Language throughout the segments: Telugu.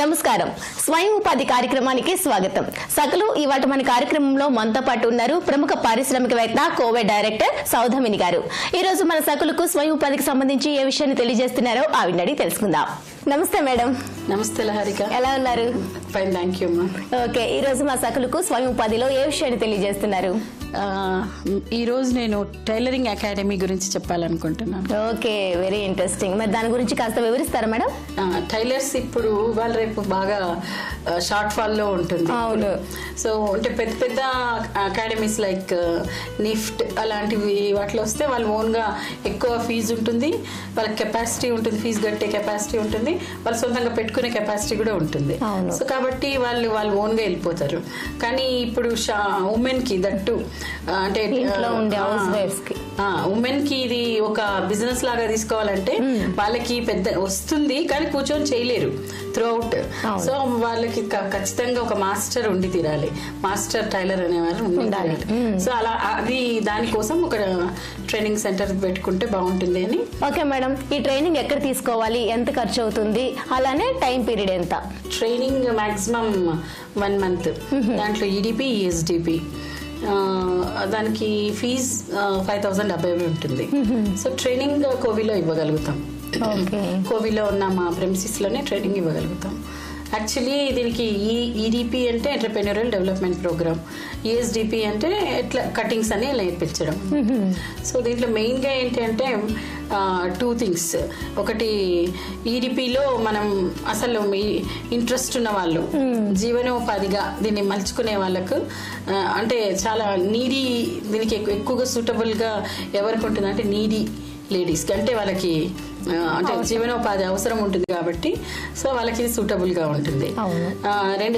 నమస్కారం. స్వయం ఉపాధి కార్యక్రమానికి స్వాగతం. సకలు ఇవాటి మన కార్యక్రమంలో మనతో పాటు ఉన్నారు ప్రముఖ పారిశ్రామికవేత్త కోవిడ్ డైరెక్టర్ సౌధమిని గారు. ఈ రోజు మన సకలకు స్వయం ఉపాధికి సంబంధించి ఏ విషయాన్ని తెలియజేస్తున్నారో ఆవిడని అడిగి తెలుసుకుందాం. నమస్తే మేడం. నమస్తే లహరిక. ఎలా ఉన్నారు? Fine, thank you. ఓకే, ఈ రోజు మా సకలకు స్వయం ఉపాధిలో ఏ విషయాన్ని తెలియజేస్తున్నారు? ఈ రోజు నేను టైలరింగ్ అకాడమీ గురించి చెప్పాలనుకుంటున్నాను. Okay, very interesting. మరి దాని గురించి కాస్త వివరిస్తారా మేడం? టైలర్స్ ఇప్పుడు వాళ్ళ రేపు బాగా షార్ట్ ఫాల్ లో ఉంటుంది. అవును. సో అంటే పెద్ద పెద్ద అకాడమీస్ లైక్ నిఫ్ట్ అలాంటివి వాటిలో వస్తే వాళ్ళు ఓన్ గా ఎక్కువ ఫీజు ఉంటుంది, వాళ్ళకి కెపాసిటీ ఉంటుంది, ఫీజు కట్టే కెపాసిటీ ఉంటుంది, వాళ్ళు సొంతంగా పెట్టుకునే కెపాసిటీ కూడా ఉంటుంది. సో కాబట్టి వాళ్ళు ఓన్ గా వెళ్ళిపోతారు. కానీ ఇప్పుడు ఉమెన్ కి దట్టు అంటే ఉమెన్ కి ఇది ఒక బిజినెస్ లాగా తీసుకోవాలంటే వాళ్ళకి పెద్ద వస్తుంది కానీ కూర్చొని చేయలేరు త్రూ అవుట్. సో వాళ్ళకి ఖచ్చితంగా ఒక మాస్టర్ ఉండి తీరాలి, మాస్టర్ టైలర్ అనేవారు ఉండాలి. సో అలా అది దానికోసం ఒక ట్రైనింగ్ సెంటర్ పెట్టుకుంటే బాగుంటుంది అని. ఓకే మేడం, ఈ ట్రైనింగ్ ఎక్కడ తీసుకోవాలి, ఎంత ఖర్చు అవుతుంది, అలానే టైం పీరియడ్ ఎంత? Training maximum 1 month. దాంట్లో ఈడిపి ఈఎస్డిపి దానికి ఫీజ్ 5,000 above ఉంటుంది. సో ట్రైనింగ్ కోవిలో ఇవ్వగలుగుతాం. కోవిలో ఉన్న మా ప్రెమిసిస్ లోనే ట్రైనింగ్ ఇవ్వగలుగుతాం. యాక్చువల్లీ దీనికి ఈడిపి అంటే ఎంటర్‌ప్రెన్యూరియల్ డెవలప్మెంట్ ప్రోగ్రామ్, ఈఎస్డిపి అంటే ఎట్లా కటింగ్స్ అని నేర్పించడం. సో దీంట్లో మెయిన్గా ఏంటి అంటే 2 things. ఒకటి ఈడిపిలో మనం అసలు ఇంట్రెస్ట్ ఉన్న వాళ్ళు జీవనోపాధిగా దీన్ని మలుచుకునే వాళ్ళకు అంటే చాలా నీడీ, దీనికి ఎక్కువగా సూటబుల్గా ఎవరికి ఉంటుంది అంటే నీడీ లేడీస్కి, అంటే వాళ్ళకి అంటే జీవనోపాధి అవసరం ఉంటుంది కాబట్టి సో వాళ్ళకి ఇది సూటబుల్ గా ఉంటుంది.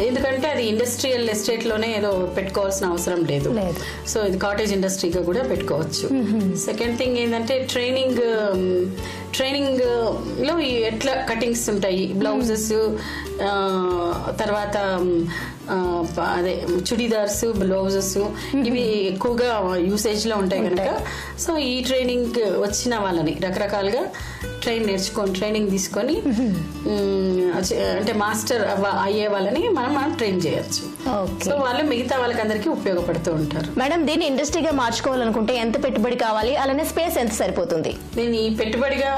ఎందుకంటే అది ఇండస్ట్రియల్ ఎస్టేట్ లోనే ఏదో పెట్టుకోవాల్సిన అవసరం లేదు. సో ఇది కాటేజ్ ఇండస్ట్రీగా కూడా పెట్టుకోవచ్చు. సెకండ్ థింగ్ ఏంటంటే ట్రైనింగ్ లో ఎట్లా కటింగ్స్ ఉంటాయి, బ్లౌజెస్, తర్వాత అదే చుడీదార్స్, బ్లౌజెస్, ఇవి ఎక్కువగా యూసేజ్ లో ఉంటాయి కనుక సో ఈ ట్రైనింగ్ వచ్చిన వాళ్ళని రకరకాలుగా ట్రైనింగ్ తీసుకొని అంటే మాస్టర్ అయ్యే వాళ్ళని మనం ట్రైన్ చేయొచ్చు. సో వాళ్ళు మిగతా వాళ్ళకందరికీ ఉపయోగపడుతూ ఉంటారు. మేడం, దీన్ని ఇండస్ట్రీగా మార్చుకోవాలనుకుంటే ఎంత పెట్టుబడి కావాలి, అలానే స్పేస్ ఎంత సరిపోతుంది? దీన్ని పెట్టుబడిగా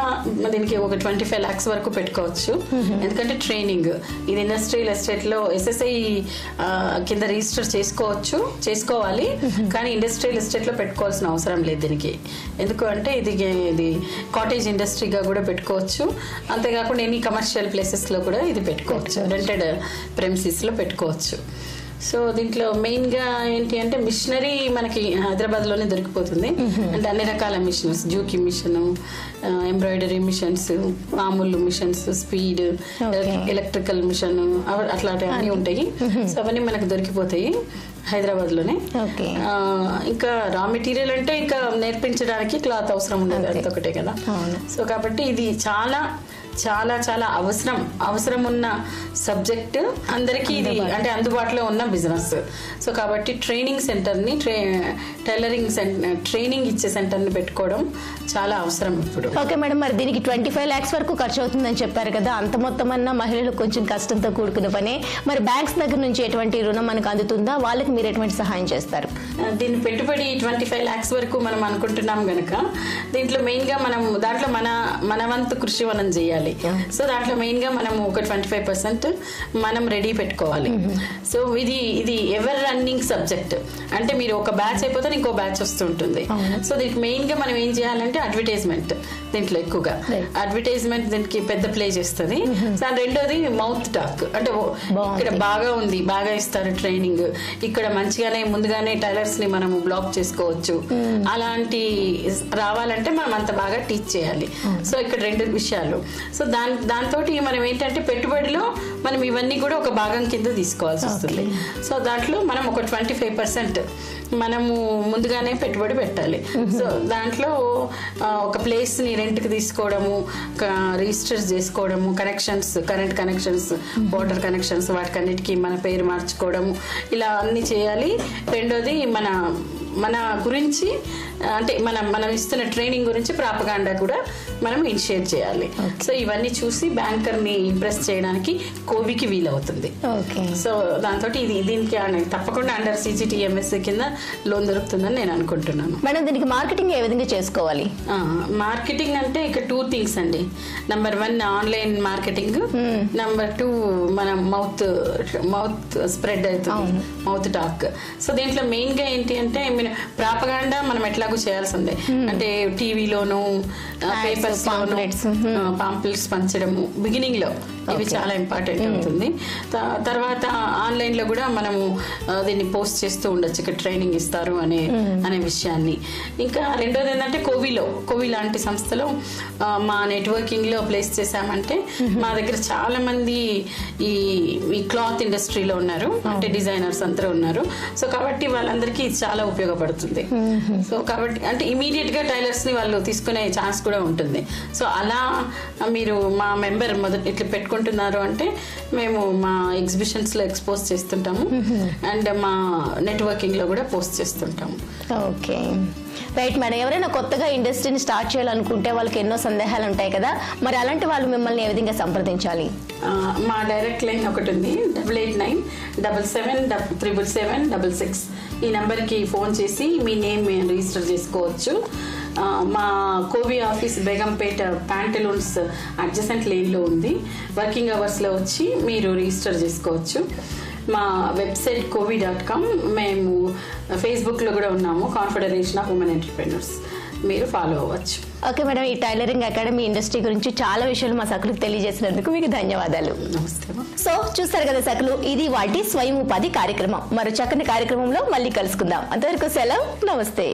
దీనికి ఒక 25 lakhs వరకు పెట్టుకోవచ్చు. ఎందుకంటే ట్రైనింగ్ ఇది ఇండస్ట్రియల్ ఎస్టేట్ లో SSI కింద రిజిస్టర్ చేసుకోవాలి. కానీ ఇండస్ట్రియల్ ఎస్టేట్ లో పెట్టుకోవాల్సిన అవసరం లేదు దీనికి. ఎందుకు అంటే ఇది కాటేజ్ ఇండస్ట్రీగా కూడా పెట్టుకోవచ్చు. అంతేకాకుండా ఎన్ని కమర్షియల్ ప్లేసెస్ లో కూడా ఇది పెట్టుకోవచ్చు, రెంటెడ్ ప్రెమిసిస్ లో పెట్టుకోవచ్చు. సో దీంట్లో మెయిన్ గా ఏంటి అంటే మిషనరీ మనకి హైదరాబాద్ లోనే దొరికిపోతుంది. అంటే అన్ని రకాల మిషన్స్, జూకి మిషన్, ఎంబ్రాయిడరీ మిషన్స్, మామూలు మిషన్స్, స్పీడ్, ఎలక్ట్రికల్ మిషన్, అట్లాంటివి అన్ని ఉంటాయి. సో అవన్నీ మనకు దొరికిపోతాయి హైదరాబాద్ లోనే. ఇంకా రా మెటీరియల్ అంటే ఇంకా నేర్పించడానికి క్లాత్ అవసరం ఉండదు, అంతొకటే కదా. సో కాబట్టి ఇది చాలా చాలా చాలా అవసరం ఉన్న సబ్జెక్ట్ అందరికీ, ఇది అంటే అందుబాటులో ఉన్న బిజినెస్. సో కాబట్టి ట్రైనింగ్ సెంటర్ని టైలరింగ్ ట్రైనింగ్ ఇచ్చే సెంటర్ని పెట్టుకోవడం చాలా అవసరం ఇప్పుడు. ఓకే మేడం, మరి దీనికి 25 lakhs వరకు ఖర్చు అవుతుందని చెప్పారు కదా, అంత మొత్తం అన్న మహిళలు కొంచెం కష్టంతో కూడుకున్న పనే. మరి బ్యాంక్స్ దగ్గర నుంచి ఎటువంటి రుణం మనకు అందుతుందా, వాళ్ళకి మీరు ఎటువంటి సహాయం చేస్తారు? దీని పెట్టుబడి 25 lakhs వరకు మనం అనుకుంటున్నాం గనక దీంట్లో మెయిన్ గా మనం దాంట్లో మన వంతు కృషి మనం చేయాలి. సో దాంట్లో మెయిన్ గా మనం ఒక 25% మనం రెడీ పెట్టుకోవాలి. సో ఇది ఎవర్ రన్నింగ్ సబ్జెక్ట్, అంటే మీరు ఒక బ్యాచ్ అయిపోతే ఇంకో బ్యాచ్ వస్తుంటుంది. సో దీనికి మెయిన్ గా మనం ఏం చేయాలంటే అడ్వర్టైజ్మెంట్, దీంట్లో ఎక్కువగా అడ్వర్టైజ్మెంట్ దీనికి పెద్ద ప్లే చేస్తుంది. రెండోది మౌత్ టాక్, అంటే ఇక్కడ బాగా ఉంది, బాగా ఇస్తారు ట్రైనింగ్, ఇక్కడ మంచిగానే ముందుగానే టైలర్స్ ని మనం బ్లాక్ చేసుకోవచ్చు, అలాంటి రావాలంటే మనం అంత బాగా టీచ్ చేయాలి. సో ఇక్కడ 2 విషయాలు. సో దాంతో మనం ఏంటంటే పెట్టుబడిలో మనం ఇవన్నీ కూడా ఒక భాగం కింద తీసుకోవాల్సి వస్తుంది. సో దాంట్లో మనం ఒక 25% మనము ముందుగానే పెట్టుబడి పెట్టాలి. సో దాంట్లో ఒక ప్లేస్ ని రెంట్ కి తీసుకోవడము, రిజిస్టర్ చేసుకోవడము, connections, current connections, water connections, వాటికన్నిటికీ మన పేరు మార్చుకోవడము, ఇలా అన్ని చేయాలి. రెండోది మన మన గురించి అంటే మనం ఇస్తున్న ట్రైనింగ్ గురించి ప్రాపగాండా కూడా మనం ఇనిషియేట్ చేయాలి. సో ఇవన్నీ చూసి బ్యాంకర్ ని ఇంప్రెస్ చేయడానికి కోవికి వీలవుతుంది. సో దాంతో దీనికి తప్పకుండా అండర్ CGTMS కింద లోన్ దొరుకుతుందని నేను అనుకుంటున్నాను. మేడం, దీనికి మార్కెటింగ్ ఏ విధంగా చేసుకోవాలి? మార్కెటింగ్ అంటే ఇక 2 things అండి. నంబర్ 1 ఆన్లైన్ మార్కెటింగ్, నంబర్ 2 మన మౌత్ స్ప్రెడ్ అవుతుంది, మౌత్ టాక్. సో దీంట్లో మెయిన్ గా ఏంటి అంటే ప్రాపగాండా మనం ఎట్లాగూ చేయాల్సిందే. అంటే టీవీలోను, పేపర్స్ లోను పాంప్లెట్స్ పంచడము బిగినింగ్ లో ఇవి చాలా ఇంపార్టెంట్ అవుతుంది. తర్వాత ఆన్లైన్ లో కూడా మనము దీన్ని పోస్ట్ చేస్తూ ఉండొచ్చు, ఇక్కడ ట్రైనింగ్ ఇస్తారు అనే విషయాన్ని. ఇంకా రెండోది ఏంటంటే కోవి లాంటి సంస్థలో మా నెట్వర్కింగ్ లో ప్లేస్ చేశామంటే మా దగ్గర చాలా మంది ఈ క్లాత్ ఇండస్ట్రీలో ఉన్నారు, అంటే డిజైనర్స్ అందరూ ఉన్నారు. సో కాబట్టి వాళ్ళందరికీ ఇది చాలా ఉపయోగపడుతుంది. సో కాబట్టి అంటే ఇమీడియట్ గా టైలర్స్ ని వాళ్ళు తీసుకునే ఛాన్స్ కూడా ఉంటుంది. సో అలా మీరు మా మెంబర్ ఇట్లా పెట్టుకుంటున్నారు అంటే మేము మా ఎగ్జిబిషన్స్ లో ఎక్స్పోజ్ చేస్తుంటాము అండ్ మా నెట్వర్కింగ్ లో కూడా పోస్ట్ చేస్తుంటాము. Okay, right madam. ఎవరైనా కొత్తగా ఇండస్ట్రీని స్టార్ట్ చేయాలనుకుంటే వాళ్ళకి ఎన్నో సందేహాలు ఉంటాయి కదా, మరి అలాంటి వాళ్ళు మిమ్మల్ని ఏ విధంగా సంప్రదించాలి? మా డైరెక్ట్ లైన్ ఒకటి ఉంది, 8897777766. ఈ నెంబర్కి ఫోన్ చేసి మీ నేమ్ రిజిస్టర్ చేసుకోవచ్చు. మా కోవి ఆఫీస్ బేగంపేట ప్యాంటలూన్స్ అడ్జసెంట్ లేన్లో ఉంది. వర్కింగ్ అవర్స్లో వచ్చి మీరు రిజిస్టర్ చేసుకోవచ్చు. మా వెబ్సైట్ covi.com. మేము ఫేస్బుక్లో కూడా ఉన్నాము, కాన్ఫెడరేషన్ ఆఫ్ ఉమెన్ ఎంటర్‌ప్రెన్యూర్స్. మీరు ఫాలో అవ్వచ్చు. ఓకే మేడం, ఈ టైలరింగ్ అకాడమీ ఇండస్ట్రీ గురించి చాలా విషయాలు మా సకులకు తెలియజేసినందుకు మీకు ధన్యవాదాలు. నమస్తే. సో చూస్తారు కదా సకులు, ఇది వాటి స్వయం ఉపాధి కార్యక్రమం. మరో చక్కని కార్యక్రమంలో మళ్ళీ కలుసుకుందాం. అంతవరకు సెలవు, నమస్తే.